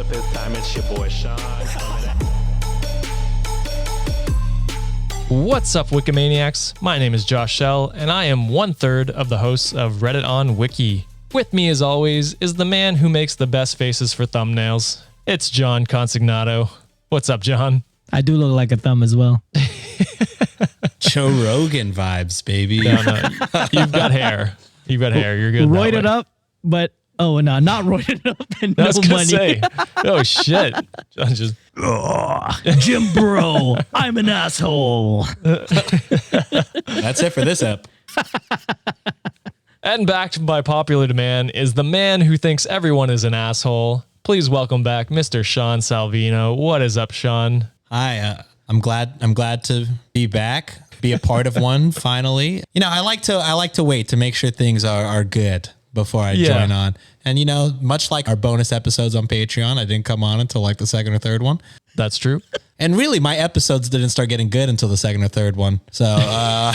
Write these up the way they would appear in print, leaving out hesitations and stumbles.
but this time it's your boy Sean. What's up, Wikimaniacs? My name is Josh Shell, and I am 1/3 of the hosts of Reddit On Wiki. With me, as always, is the man who makes the best faces for thumbnails. It's John Consignato. What's up, John? I do look like a thumb as well. Joe Rogan vibes, baby. No, you've got hair. You've got hair. You're good. Roided up, but no, not roided up and no money. Say, oh shit! John just Jim Bro, I'm an asshole. That's it for this ep. And backed by popular demand is the man who thinks everyone is an asshole. Please welcome back Mr. Sean Salvino. What is up, Sean? Hi, I'm glad to be back, be a part of one finally. You know, I like to wait to make sure things are good before I join on. And you know, much like our bonus episodes on Patreon, I didn't come on until like the second or third one. That's true. And really, my episodes didn't start getting good until the second or third one. So I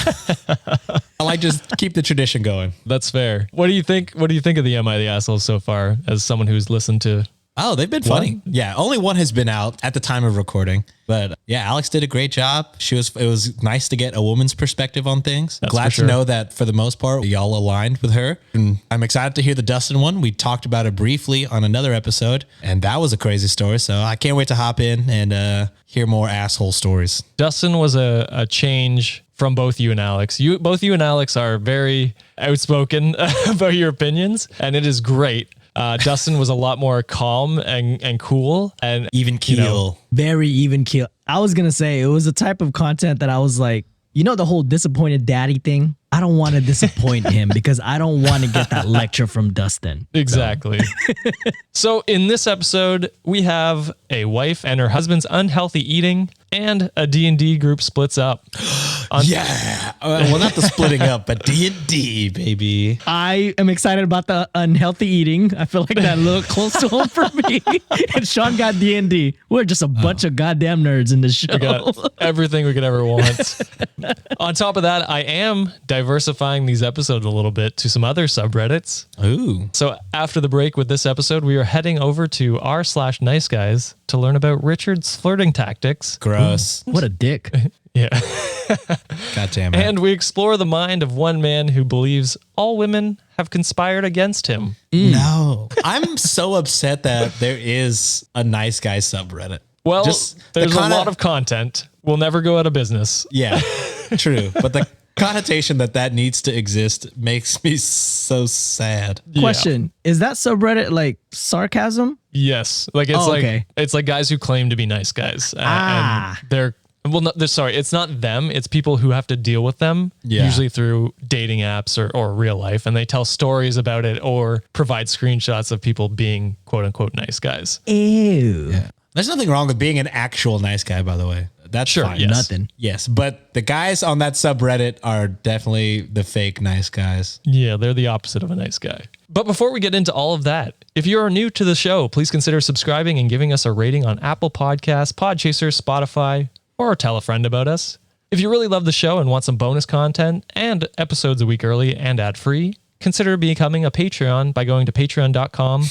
like just keep the tradition going. That's fair. What do you think? What do you think of the Am I the Asshole so far, as someone who's listened to? Oh, they've been funny. Yeah, only one has been out at the time of recording. But yeah, Alex did a great job. It was nice to get a woman's perspective on things. That's Glad to know that for the most part, y'all aligned with her. And I'm excited to hear the Dustin one. We talked about it briefly on another episode, and that was a crazy story. So I can't wait to hop in and hear more asshole stories. Dustin was a change from both you and Alex. Both you and Alex are very outspoken about your opinions, and it is great. Dustin was a lot more calm and cool and even keel. You know, Very even keel. I was going to say it was a type of content that I was like, you know, the whole disappointed daddy thing. I don't want to disappoint him because I don't want to get that lecture from Dustin. Exactly. So in this episode, we have a wife and her husband's unhealthy eating, and a D&D group splits up. Well, not the splitting up, but D&D, baby. I am excited about the unhealthy eating. I feel like that a little close to home for me. And Sean got D&D. We're just a bunch of goddamn nerds in this show. We got everything we could ever want. On top of that, I am diversifying these episodes a little bit to some other subreddits. Ooh. So after the break with this episode, we are heading over to r/NiceGuys to learn about Richard's flirting tactics. Gross. What a dick. Yeah. God damn it. And we explore the mind of one man who believes all women have conspired against him. No. I'm so upset that there is a Nice Guy subreddit. Well, Just there's a lot of content. We'll never go out of business. Yeah, true. But the connotation that needs to exist makes me so sad. Question. Is that subreddit like sarcasm? Yes. Like it's like guys who claim to be nice guys. And they're sorry, it's not them. It's people who have to deal with them, usually through dating apps or real life. And they tell stories about it or provide screenshots of people being quote unquote nice guys. Ew. Yeah. There's nothing wrong with being an actual nice guy, by the way. That's Sure, fine. yes. Nothing. Yes, but the guys on that subreddit are definitely the fake nice guys. Yeah, they're the opposite of a nice guy. But before we get into all of that, if you are new to the show, please consider subscribing and giving us a rating on Apple Podcasts, Podchaser, Spotify, or tell a friend about us. If you really love the show and want some bonus content and episodes a week early and ad-free, consider becoming a Patreon by going to patreon.com.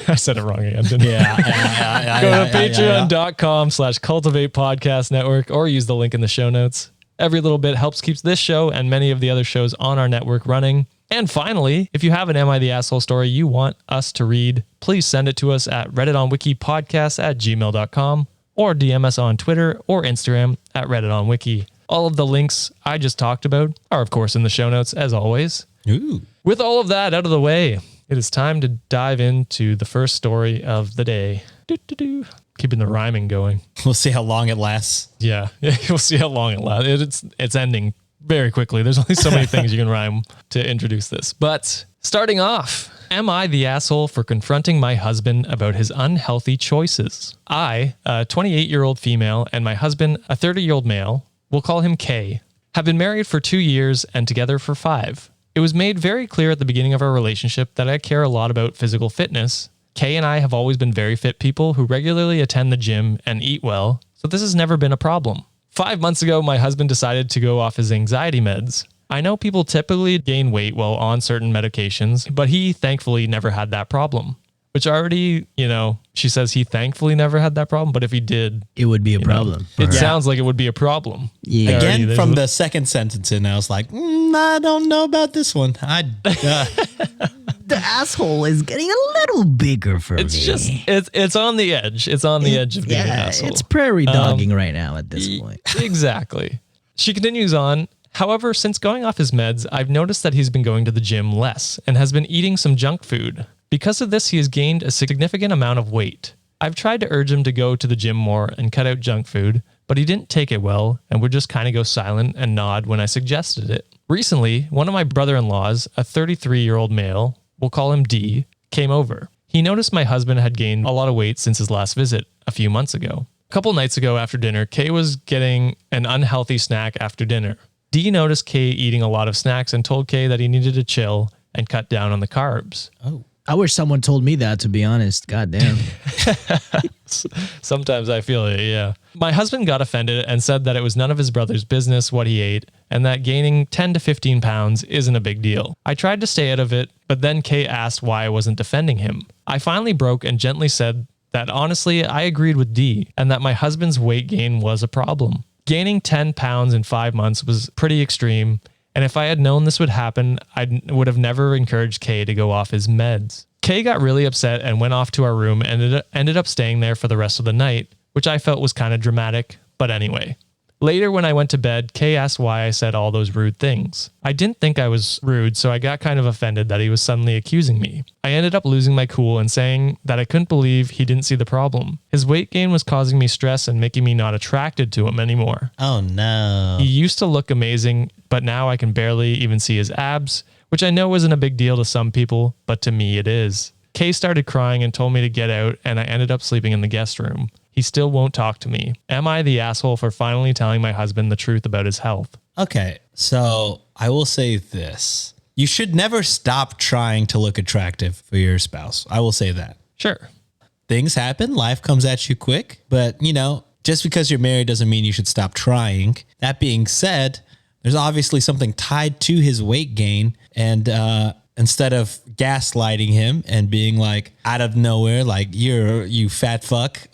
I said it wrong again, didn't I? Go to patreon.com/cultivate podcast network or use the link in the show notes. Every little bit helps keeps this show and many of the other shows on our network running. And finally, if you have an Am I the Asshole story you want us to read, please send it to us at redditonwikipodcast@gmail.com or DM us on Twitter or Instagram at redditonwiki. All of the links I just talked about are, of course, in the show notes, as always. Ooh. With all of that out of the way, it is time to dive into the first story of the day. Keeping the rhyming going. We'll see how long it lasts. Yeah, we'll see how long it lasts. It's ending very quickly. There's only so many things you can rhyme to introduce this. But starting off, am I the asshole for confronting my husband about his unhealthy choices? I, a 28-year-old female, and my husband, a 30-year-old male, we'll call him K, have been married for 2 years and together for 5. It was made very clear at the beginning of our relationship that I care a lot about physical fitness. Kay and I have always been very fit people who regularly attend the gym and eat well, so this has never been a problem. 5 months ago, my husband decided to go off his anxiety meds. I know people typically gain weight while on certain medications, but he thankfully never had that problem. which already, she says he thankfully never had that problem. But if he did, It would be a problem. it sounds like it would be a problem. Yeah. Again, from the second sentence in, I was like, I don't know about this one. The asshole is getting a little bigger for me. It's on the edge. It's on the edge of being an asshole. It's prairie dogging right now at this point. Exactly. She continues on. However, since going off his meds, I've noticed that he's been going to the gym less and has been eating some junk food. Because of this, he has gained a significant amount of weight. I've tried to urge him to go to the gym more and cut out junk food, but he didn't take it well and would just kind of go silent and nod when I suggested it. Recently, one of my brother-in-laws, a 33-year-old male, we'll call him D, came over. He noticed my husband had gained a lot of weight since his last visit a few months ago. A couple nights ago after dinner, Kay was getting an unhealthy snack after dinner. D noticed Kay eating a lot of snacks and told Kay that he needed to chill and cut down on the carbs. Oh. I wish someone told me that, to be honest. God damn. Sometimes I feel it, yeah. My husband got offended and said that it was none of his brother's business what he ate and that gaining 10 to 15 pounds isn't a big deal. I tried to stay out of it, but then Kay asked why I wasn't defending him. I finally broke and gently said that honestly, I agreed with D and that my husband's weight gain was a problem. Gaining 10 pounds in 5 months was pretty extreme, and if I had known this would happen, I would have never encouraged Kay to go off his meds. Kay got really upset and went off to our room and ended up staying there for the rest of the night, which I felt was kind of dramatic, but anyway. Later when I went to bed, Kay asked why I said all those rude things. I didn't think I was rude, so I got kind of offended that he was suddenly accusing me. I ended up losing my cool and saying that I couldn't believe he didn't see the problem. His weight gain was causing me stress and making me not attracted to him anymore. Oh, no. He used to look amazing, but now I can barely even see his abs, which I know isn't a big deal to some people, but to me it is. Kay started crying and told me to get out, and I ended up sleeping in the guest room. He still won't talk to me. Am I the asshole for finally telling my husband the truth about his health? Okay, so I will say this. You should never stop trying to look attractive for your spouse. I will say that. Sure. Things happen. Life comes at you quick. But, just because you're married doesn't mean you should stop trying. That being said, there's obviously something tied to his weight gain. And instead of gaslighting him and being like out of nowhere, like you fat fuck,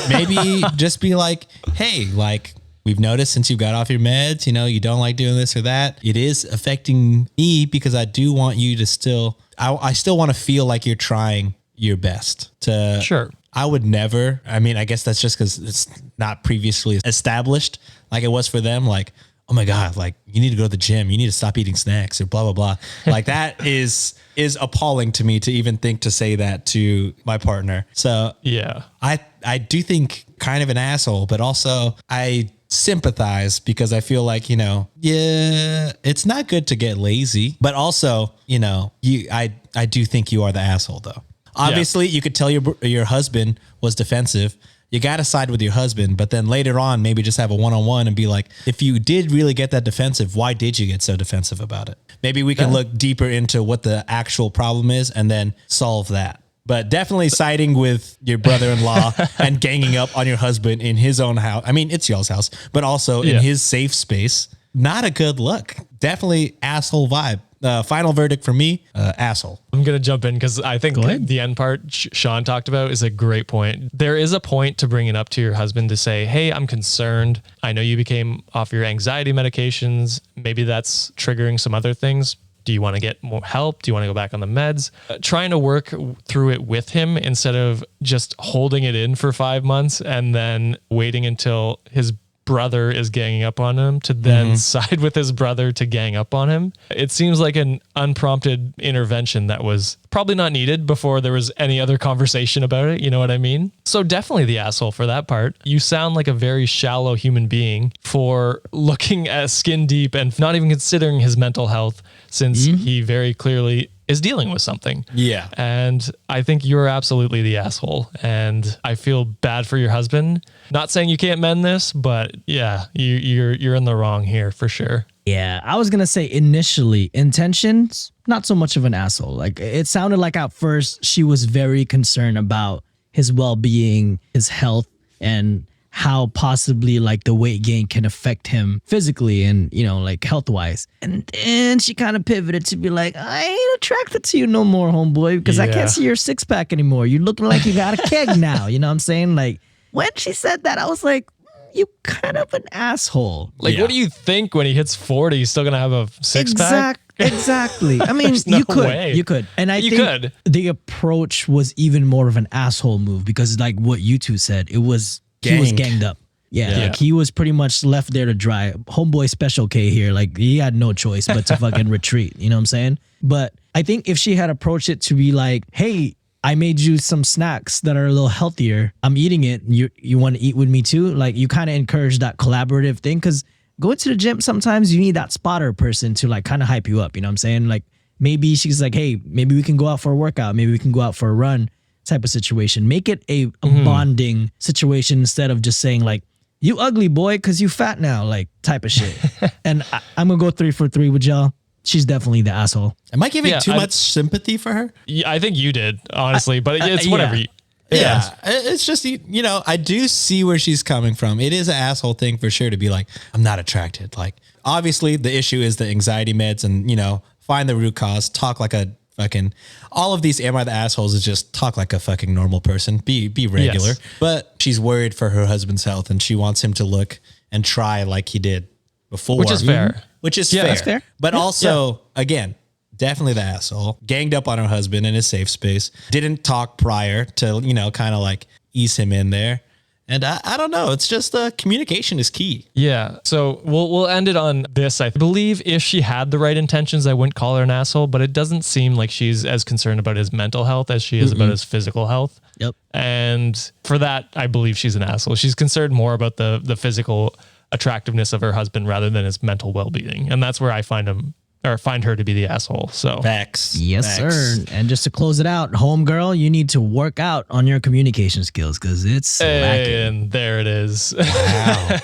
maybe just be like, hey, like we've noticed since you got off your meds, you don't like doing this or that. It is affecting me because I do want you to I still want to feel like you're trying your best to. Sure. I would never. I mean, I guess that's just because it's not previously established like it was for them. Like, oh my God, like you need to go to the gym. You need to stop eating snacks or blah, blah, blah. Like that is appalling to me to even think to say that to my partner. So yeah, I do think kind of an asshole, but also I sympathize because I feel like, it's not good to get lazy, but also, I do think you are the asshole though. Obviously you could tell your husband was defensive. You got to side with your husband, but then later on, maybe just have a one-on-one and be like, if you did really get that defensive, why did you get so defensive about it? Maybe we can look deeper into what the actual problem is and then solve that. But definitely siding with your brother-in-law and ganging up on your husband in his own house. I mean, it's y'all's house, but also in his safe space. Not a good look. Definitely asshole vibe. Final verdict for me, asshole. I'm going to jump in because I think the end part Sean talked about is a great point. There is a point to bring it up to your husband to say, hey, I'm concerned. I know you became off your anxiety medications. Maybe that's triggering some other things. Do you want to get more help? Do you want to go back on the meds? Trying to work through it with him instead of just holding it in for 5 months and then waiting until his brother is ganging up on him to then side with his brother to gang up on him. It seems like an unprompted intervention that was probably not needed before there was any other conversation about it. You know what I mean? So definitely the asshole for that part. You sound like a very shallow human being for looking at skin deep and not even considering his mental health since he very clearly is dealing with something. Yeah. And I think you're absolutely the asshole. And I feel bad for your husband. Not saying you can't mend this, but yeah, you're in the wrong here for sure. Yeah, I was going to say initially, intentions, not so much of an asshole. Like it sounded like at first she was very concerned about his well-being, his health, and how possibly like the weight gain can affect him physically and, you know, like health wise. And then she kind of pivoted to be like, I ain't attracted to you no more, homeboy, because I Yeah. can't see your six pack anymore. You're looking like you got a keg now. You know what I'm saying? Like when she said that, I was like, you kind of an asshole. Like, Yeah. what do you think when he hits 40? He's still gonna have a six pack? Exactly. I mean, There's no you could. way. You could. And I You think could. the approach was even more of an asshole move because like what you two said, he was Ganged. ganged up. Yeah, Yeah. like he was pretty much left there to dry. Homeboy Special K here, like he had no choice but to fucking retreat. You know what I'm saying? But I think if she had approached it to be like, hey, I made you some snacks that are a little healthier. I'm eating it. You want to eat with me too? Like you kind of encourage that collaborative thing because going to the gym, sometimes you need that spotter person to like kind of hype you up. You know what I'm saying? Like maybe she's like, hey, maybe we can go out for a workout. Maybe we can go out for a run type of situation. Make it a bonding situation instead of just saying like, you ugly boy because you fat now, like type of shit. And I'm going to go 3 for 3 with y'all. She's definitely the asshole. Am I giving Yeah, too much sympathy for her? Yeah, I think you did, honestly, but it's whatever. yeah. Yeah. It's just, you know, I do see where she's coming from. It is an asshole thing for sure to be like, I'm not attracted. Like, obviously, the issue is the anxiety meds and, you know, find the root cause, talk like a fucking, all of these Am I the Assholes is just talk like a fucking normal person, be regular. Yes. But she's worried for her husband's health and she wants him to look and try like he did before. Which is fair. Which is Yeah, fair. that's fair. But also, again, definitely the asshole. Ganged up on her husband in his safe space. Didn't talk prior to, you know, kind of like ease him in there. And I don't know. It's just communication is key. Yeah. So we'll end it on this. I believe if she had the right intentions, I wouldn't call her an asshole, but it doesn't seem like she's as concerned about his mental health as she is about his physical health. Yep. And for that, I believe she's an asshole. She's concerned more about the physical attractiveness of her husband rather than his mental well-being. And that's where I find her to be the asshole. So Facts. Yes, Facts. sir. And just to close it out, homegirl, you need to work out on your communication skills because it's lacking. and there it is. Wow.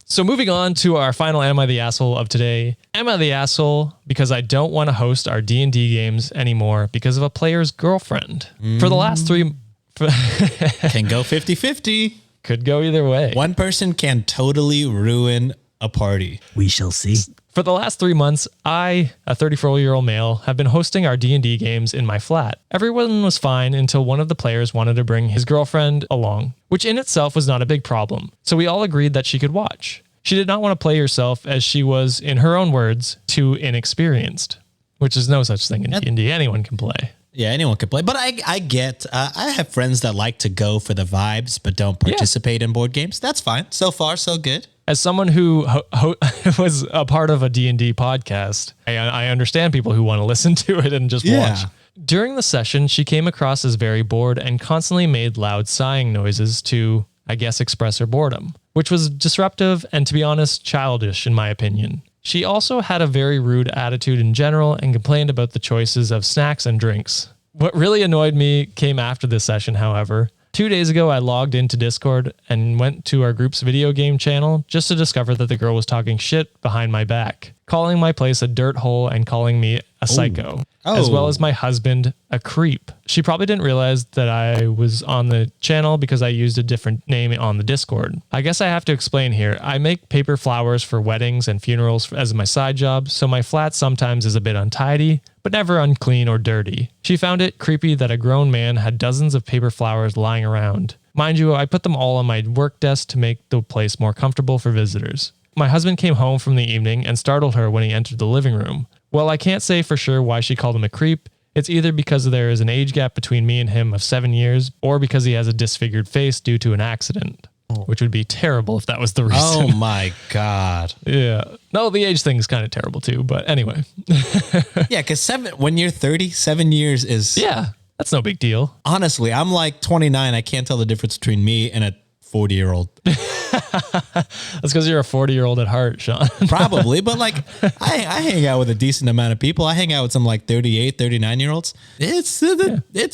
So moving on to our final Am I the Asshole of today. Am I the asshole because I don't want to host our D&D games anymore because of a player's girlfriend? For the last 3 Can go 50-50. could go either way. One person can totally ruin a party. We shall see. For the last 3 months, I, a 34-year-old male, have been hosting our D&D games in my flat. Everyone was fine until one of the players wanted to bring his girlfriend along, which in itself was not a big problem. So we all agreed that she could watch. She did not want to play herself as she was, in her own words, too inexperienced, which is no such thing in D&D. Anyone can play. Yeah, anyone can play. But I get, I have friends that like to go for the vibes, but don't participate in board games. That's fine. So far, so good. As someone who was a part of a D&D podcast, I understand people who want to listen to it and just watch. During the session, she came across as very bored and constantly made loud sighing noises to, I guess, express her boredom, which was disruptive and, to be honest, childish in my opinion. She also had a very rude attitude in general and complained about the choices of snacks and drinks. What really annoyed me came after this session, however. 2 days ago, I logged into Discord and went to our group's video game channel just to discover that the girl was talking shit behind my back, calling my place a dirt hole and calling me a psycho, as well as my husband a creep. She probably didn't realize that I was on the channel because I used a different name on the Discord. I guess I have to explain here. I make paper flowers for weddings and funerals as my side job, so my flat sometimes is a bit untidy, but never unclean or dirty. She found it creepy that a grown man had dozens of paper flowers lying around. Mind you, I put them all on my work desk to make the place more comfortable for visitors. My husband came home from the evening and startled her when he entered the living room. Well, I can't say for sure why she called him a creep. It's either because there is an age gap between me and him of 7 years, or because he has a disfigured face due to an accident, which would be terrible if that was the reason. Oh my God. Yeah. No, the age thing is kind of terrible too, but anyway. Yeah, because when you're 30, 7 years is... Yeah, that's no big deal. Honestly, I'm like 29. I can't tell the difference between me and a 40-year-old. That's because you're a 40-year-old at heart, Sean. Probably, but like I hang out with a decent amount of people. I hang out with some like 38, 39-year-olds. It's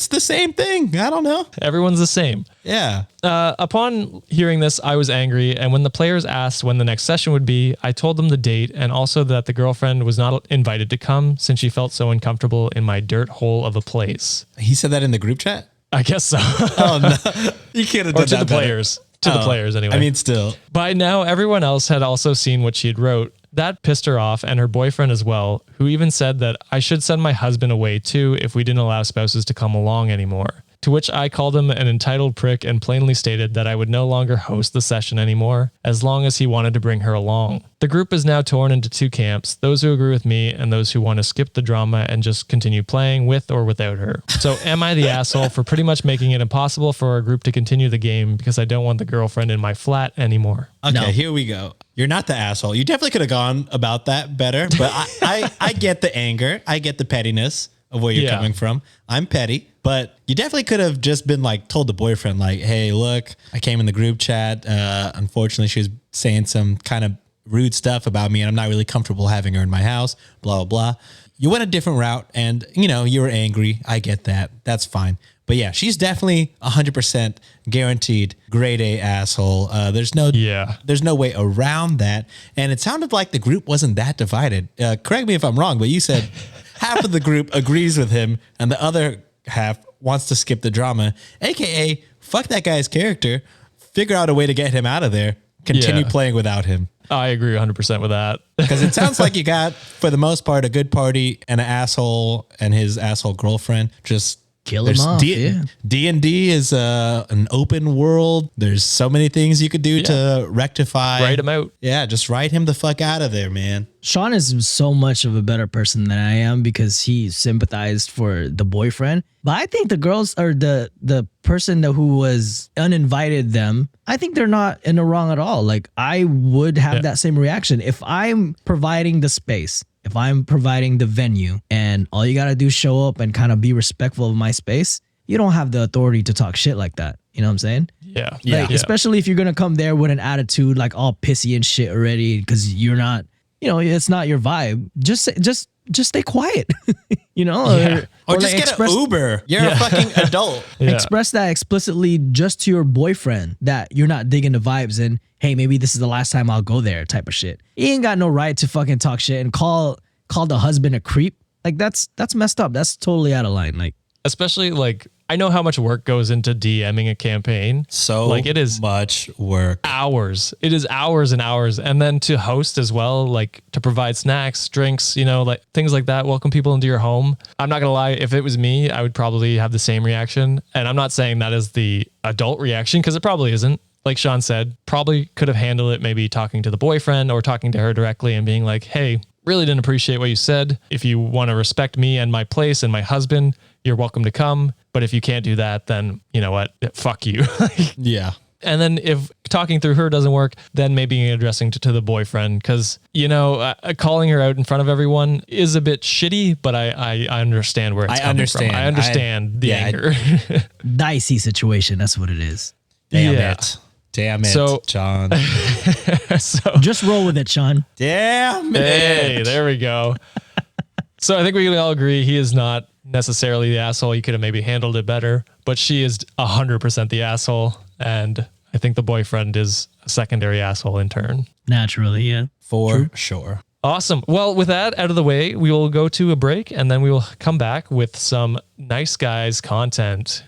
the same thing. I don't know. Everyone's the same. Yeah. Upon hearing this, I was angry, and when the players asked when the next session would be, I told them the date and also that the girlfriend was not invited to come since she felt so uncomfortable in my dirt hole of a place. He said that in the group chat? I guess so. Oh, no. You can't have Or done to that the better. players. To the players anyway. I mean, still. By now, everyone else had also seen what she'd wrote. That pissed her off, and her boyfriend as well, who even said that I should send my husband away too if we didn't allow spouses to come along anymore. To which I called him an entitled prick and plainly stated that I would no longer host the session anymore, as long as he wanted to bring her along. The group is now torn into two camps, those who agree with me and those who want to skip the drama and just continue playing with or without her. So am I the asshole for pretty much making it impossible for our group to continue the game because I don't want the girlfriend in my flat anymore? Okay, Here we go. You're not the asshole. You definitely could have gone about that better, but I get the anger. I get the pettiness of where you're coming from. I'm petty, but you definitely could have just been like, told the boyfriend like, hey, look, I came in the group chat. Unfortunately, she was saying some kind of rude stuff about me and I'm not really comfortable having her in my house, blah, blah, blah. You went a different route and, you were angry. I get that. That's fine. But yeah, she's definitely 100% guaranteed grade A asshole. There's no way around that. And it sounded like the group wasn't that divided. Correct me if I'm wrong, but you said half of the group agrees with him and the other half wants to skip the drama, AKA fuck that guy's character, figure out a way to get him out of there, continue playing without him. I agree 100% with that. Because it sounds like you got, for the most part, a good party and an asshole and his asshole girlfriend. Just kill him off. D&D is an open world. There's so many things you could do to rectify. Write him out. Yeah, just write him the fuck out of there, man. Sean is so much of a better person than I am because he sympathized for the boyfriend. But I think the girls or the person who was uninvited them, I think they're not in the wrong at all. Like I would have that same reaction if I'm providing the space. If I'm providing the venue and all you got to do is show up and kind of be respectful of my space, you don't have the authority to talk shit like that. You know what I'm saying? Yeah. Especially if you're going to come there with an attitude like all pissy and shit already because you're not, it's not your vibe. Just stay quiet, Or just like get an Uber. You're a fucking adult. Express that explicitly just to your boyfriend that you're not digging the vibes and, hey, maybe this is the last time I'll go there type of shit. He ain't got no right to fucking talk shit and call the husband a creep. Like that's messed up. That's totally out of line. Like, especially like, I know how much work goes into DMing a campaign. So like it is much work. Hours. It is hours and hours. And then to host as well, like to provide snacks, drinks, like things like that. Welcome people into your home. I'm not going to lie. If it was me, I would probably have the same reaction. And I'm not saying that is the adult reaction because it probably isn't. Like Sean said, probably could have handled it maybe talking to the boyfriend or talking to her directly and being like, hey, really didn't appreciate what you said. If you want to respect me and my place and my husband, you're welcome to come. But if you can't do that, then you know what? Fuck you. Yeah. And then if talking through her doesn't work, then maybe addressing to the boyfriend because, calling her out in front of everyone is a bit shitty, but I understand where it's coming from. I understand the anger. Dicey situation. That's what it is. Damn it, John. So just roll with it, Sean. Damn it. Hey, there we go. So I think we can all agree he is not necessarily the asshole. He could have maybe handled it better, but she is 100% the asshole. And I think the boyfriend is a secondary asshole in turn. Naturally, yeah. For sure. Awesome. Well, with that out of the way, we will go to a break and then we will come back with some Nice Guys content.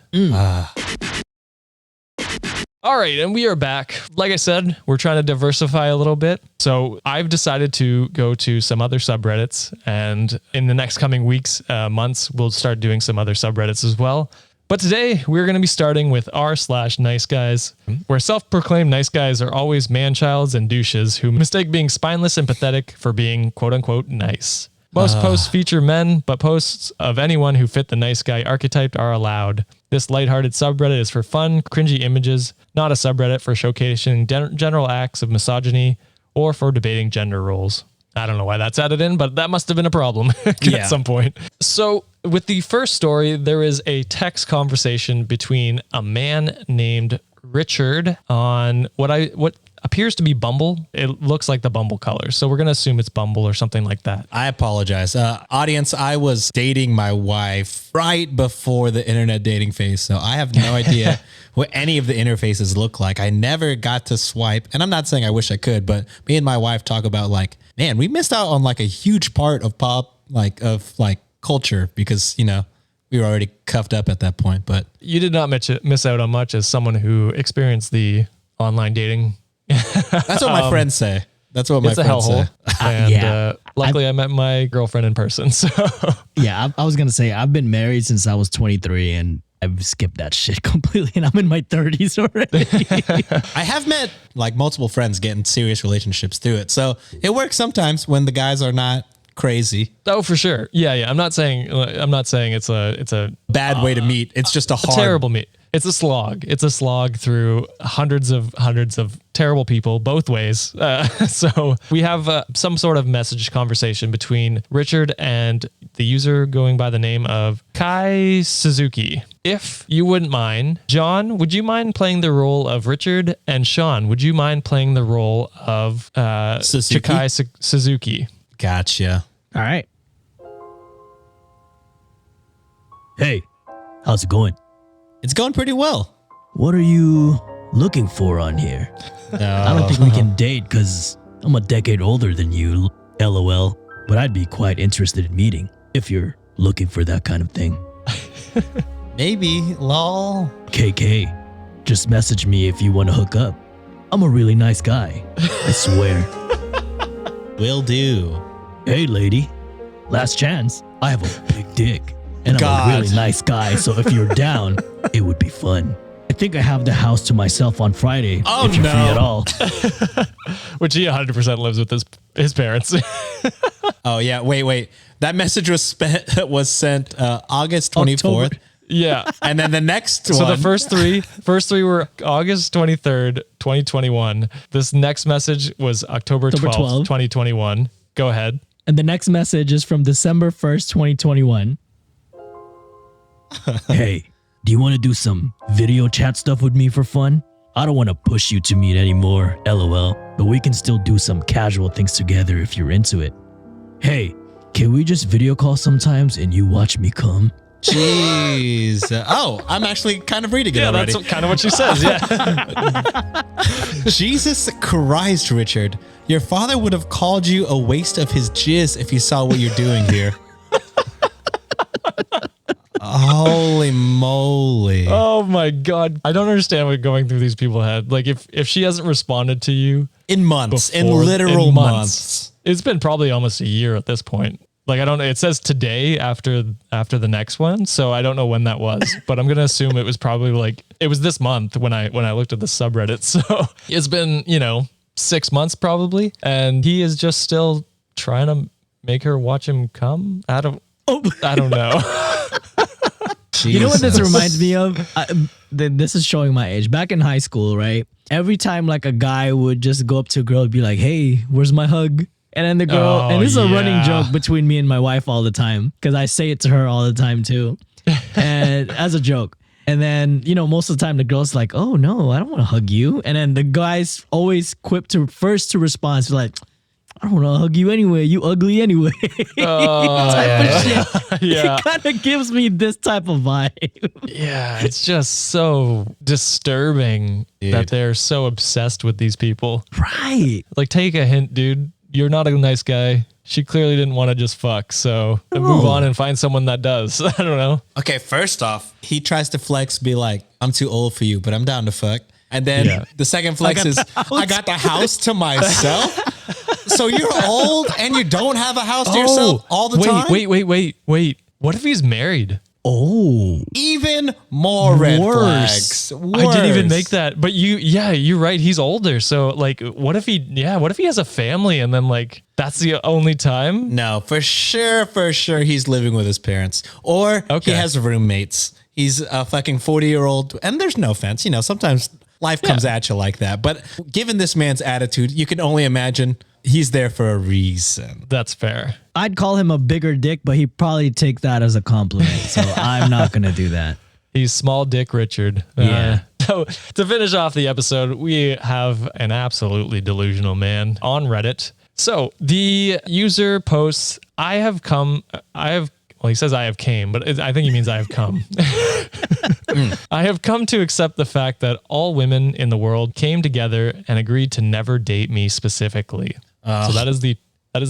All right, and we are back. Like I said, we're trying to diversify a little bit. So I've decided to go to some other subreddits, and in the next coming weeks, months, we'll start doing some other subreddits as well. But today, we're going to be starting with r/nice guys, where self-proclaimed nice guys are always man-childs and douches who mistake being spineless and pathetic for being quote-unquote nice. Most posts feature men, but posts of anyone who fit the nice guy archetype are allowed. This lighthearted subreddit is for fun, cringy images, not a subreddit for showcasing general acts of misogyny or for debating gender roles. I don't know why that's added in, but that must have been a problem at some point. So with the first story, there is a text conversation between a man named Richard on what appears to be Bumble. It looks like the Bumble colors. So we're going to assume it's Bumble or something like that. I apologize. Audience, I was dating my wife right before the internet dating phase. So I have no idea what any of the interfaces look like. I never got to swipe. And I'm not saying I wish I could, but me and my wife talk about like, man, we missed out on like a huge part of culture because, we were already cuffed up at that point. But you did not miss out on much as someone who experienced the online dating. That's what my friends say. That's what my It's a friends hellhole. say. And luckily I met my girlfriend in person. So Yeah, I was gonna say I've been married since I was 23, and I've skipped that shit completely, and I'm in my 30s already. I have met like multiple friends getting serious relationships through it. So it works sometimes when the guys are not crazy. oh, for sure. Yeah. I'm not saying it's a Bad way to meet. It's just a hard. terrible meet. It's a slog. It's a slog through hundreds of terrible people both ways. So we have some sort of message conversation between Richard and the user going by the name of Kai Suzuki. If you wouldn't mind, John, would you mind playing the role of Richard? And Sean, would you mind playing the role of Suzuki? Chikai Suzuki? Gotcha. All right. Hey, how's it going? It's going pretty well. What are you looking for on here? I don't think we can date because I'm a decade older than you, LOL. But I'd be quite interested in meeting if you're looking for that kind of thing. Maybe, lol. KK, just message me if you want to hook up. I'm a really nice guy, I swear. Will do. Hey, lady, last chance. I have a big dick, and I'm God. a really nice guy, so if you're down, it would be fun. I think I have the house to myself on Friday, Oh, if you're no. free at all. Which he 100% lives with his parents. Oh yeah. Wait. That message was sent August 24th. October. Yeah. And then the next one. So the first three were August 23rd, 2021. This next message was October 12th, 2021. Go ahead. And the next message is from December 1st, 2021. Hey, do you want to do some video chat stuff with me for fun? I don't want to push you to meet anymore, LOL, but we can still do some casual things together if you're into it. Hey, can we just video call sometimes and you watch me come? Jeez. Oh, I'm actually kind of reading it already. That's kind of what she says. Yeah. Jesus Christ, Richard. Your father would have called you a waste of his jizz if he saw what you're doing here. Holy moly. Oh my God. I don't understand what going through these people's head. Like if she hasn't responded to you In months. In before- literal months. it's been probably almost a year at this point. Like I don't know. It says today after the next one, so I don't know when that was, but I'm gonna assume it was probably like it was this month when I looked at the subreddit. So it's been 6 months probably, and he is just still trying to make her watch him come. I don't know. You know what this reminds me of? This is showing my age. Back in high school, right? Every time like a guy would just go up to a girl and be like, hey, where's my hug? And then the girl, and this is a running joke between me and my wife all the time because I say it to her all the time too. And as a joke. And then, most of the time the girl's like, oh no, I don't want to hug you. And then the guys always quip to first to respond. So like, I don't want to hug you anyway. You ugly anyway. Type of shit. Yeah. It kind of gives me this type of vibe. Yeah, it's just so disturbing that they're so obsessed with these people. Right. Like, take a hint, dude. You're not a nice guy. She clearly didn't want to just fuck, so move on and find someone that does. I don't know. Okay, first off, he tries to flex, be like, I'm too old for you, but I'm down to fuck. And then the second flex is, I got the house to myself. So you're old and you don't have a house to yourself all the time? Wait. What if he's married? Oh. Even more red flags. I didn't even make that. But you're right. He's older. So like, what if he has a family and then like, that's the only time? No, for sure, he's living with his parents. Or he has roommates. He's a fucking 40-year-old. And there's no offense. Sometimes life comes at you like that. But given this man's attitude, you can only imagine he's there for a reason. That's fair. I'd call him a bigger dick, but he'd probably take that as a compliment. So I'm not going to do that. He's small dick Richard. Yeah. So to finish off the episode, we have an absolutely delusional man on Reddit. So the user posts, well, he says I have came, but I think he means I have come. I have come to accept the fact that all women in the world came together and agreed to never date me specifically. So that is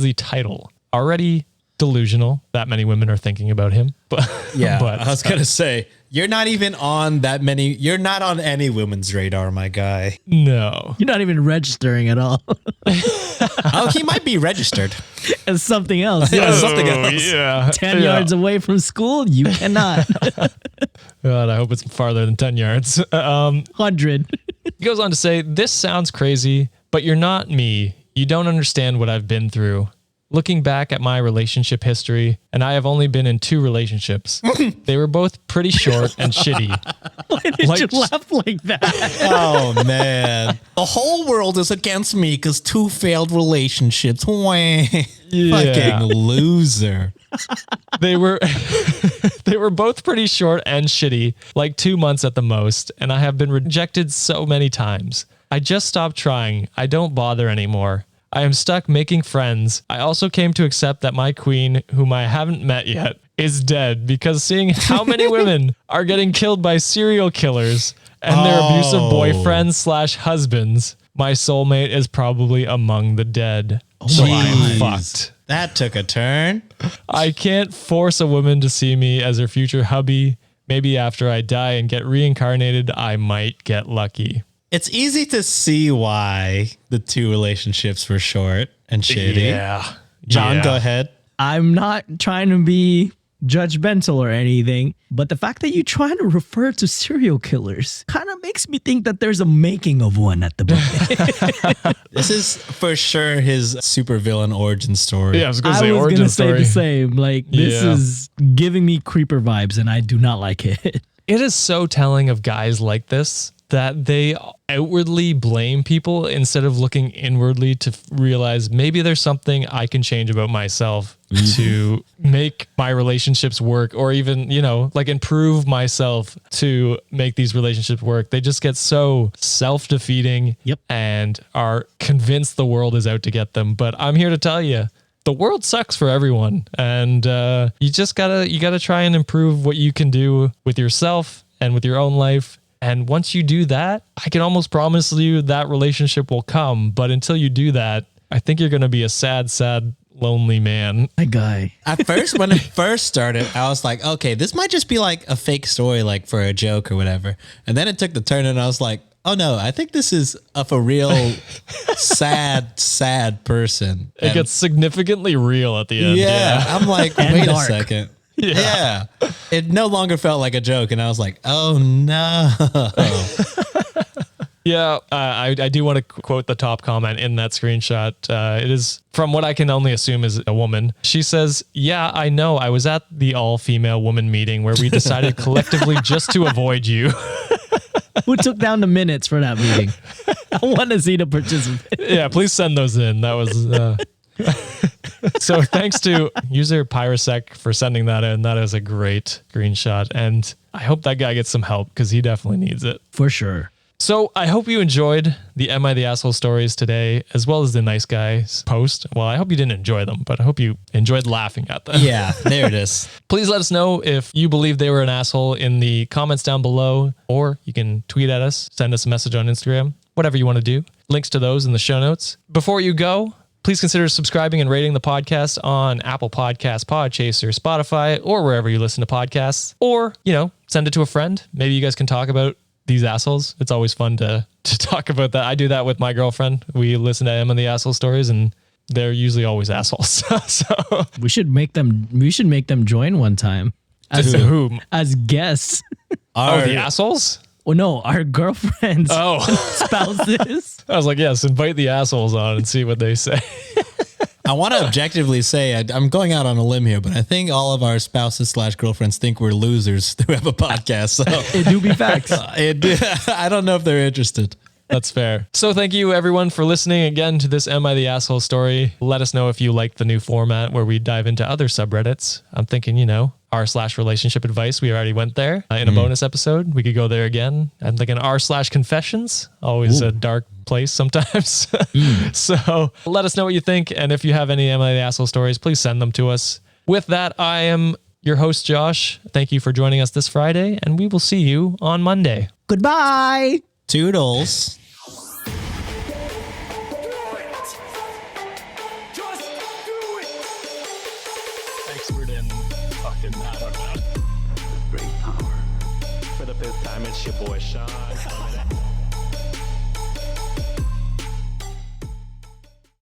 the title. Already delusional that many women are thinking about him. But Yeah, but I was gonna say you're not even on that many. You're not on any women's radar, my guy. no. You're not even registering at all. Oh, he might be registered. It's something else. Yeah, Yeah. something else. Yeah. 10 yards away from school, you cannot. God, I hope it's farther than 10 yards. 100. He goes on to say, this sounds crazy, but you're not me. You don't understand what I've been through. Looking back at my relationship history, and I have only been in 2 relationships. They were both pretty short and shitty. Why did Like- you laugh like that? Oh man, the whole world is against me because 2 failed relationships. Wah. Yeah. Fucking loser. They were they were both pretty short and shitty, like 2 months at the most, and I have been rejected so many times. I just stopped trying. I don't bother anymore. I am stuck making friends. I also came to accept that my queen, whom I haven't met yet, is dead because seeing how many women are getting killed by serial killers and their abusive boyfriends/husbands, my soulmate is probably among the dead. So I'm Jeez. fucked. That took a turn. I can't force a woman to see me as her future hubby. Maybe after I die and get reincarnated, I might get lucky. It's easy to see why the 2 relationships were short and shitty. Yeah. John, Yeah. go ahead. I'm not trying to be judgmental or anything, but the fact that you trying to refer to serial killers kind of makes me think that there's a making of one at the moment. This is for sure his supervillain origin story. Yeah, I was going to I say was origin going to say story. the same. Like, this Yeah. is giving me creeper vibes, and I do not like it. It is so telling of guys like this that they outwardly blame people instead of looking inwardly to realize maybe there's something I can change about myself to make my relationships work, or even, you know, like improve myself to make these relationships work. They just get so self-defeating Yep. and are convinced the world is out to get them. But I'm here to tell you, the world sucks for everyone, and you just gotta try and improve what you can do with yourself and with your own life. And once you do that, I can almost promise you that relationship will come. But until you do that, I think you're gonna be a sad, lonely man. My guy. At first, when it first started, I was like, okay, this might just be like a fake story, like for a joke or whatever. And then it took the turn and I was like, oh no, I think this is of a real sad person. It gets significantly real at the end. Yeah, I'm like, And wait dark. a second. Yeah. It no longer felt like a joke. And I was like, oh no. Yeah, I do want to quote the top comment in that screenshot. It is from what I can only assume is a woman. She says, yeah, I know. I was at the all-female woman meeting where we decided collectively just to avoid you. Who took down the minutes for that meeting? I want to see the participant. Yeah, please send those in. That was... So thanks to user Pyrosec for sending that in. That is a great screenshot. And I hope that guy gets some help because he definitely needs it. For sure. So I hope you enjoyed the Am I the Asshole stories today, as well as the Nice Guys post. Well, I hope you didn't enjoy them, but I hope you enjoyed laughing at them. Yeah, there it is. Please let us know if you believe they were an asshole in the comments down below, or you can tweet at us, send us a message on Instagram, whatever you want to do. Links to those in the show notes. Before you go, please consider subscribing and rating the podcast on Apple Podcasts, Podchaser, Spotify, or wherever you listen to podcasts. Or, you know, send it to a friend. Maybe you guys can talk about these assholes. It's always fun to talk about that. I do that with my girlfriend. We listen to Em and the Asshole stories, and they're usually always assholes. So We should make them join one time as whom? as guests. Oh, the assholes? Oh no, our girlfriends, Oh, spouses. I was like, yes, invite the assholes on and see what they say. I want to objectively say, I'm going out on a limb here, but I think all of our spouses / girlfriends think we're losers who have a podcast. So It do be facts. I don't know if they're interested. That's fair. So thank you everyone for listening again to this Am I the Asshole story. Let us know if you like the new format where we dive into other subreddits. I'm thinking, you know, r/relationship advice. We already went there in a bonus episode. We could go there again. I'm thinking r/confessions. Always a dark place sometimes. So let us know what you think. And if you have any Am I the Asshole stories, please send them to us. With that, I am your host, Josh. Thank you for joining us this Friday, and we will see you on Monday. Goodbye. Toodles. Just do it. It's your boy Sean.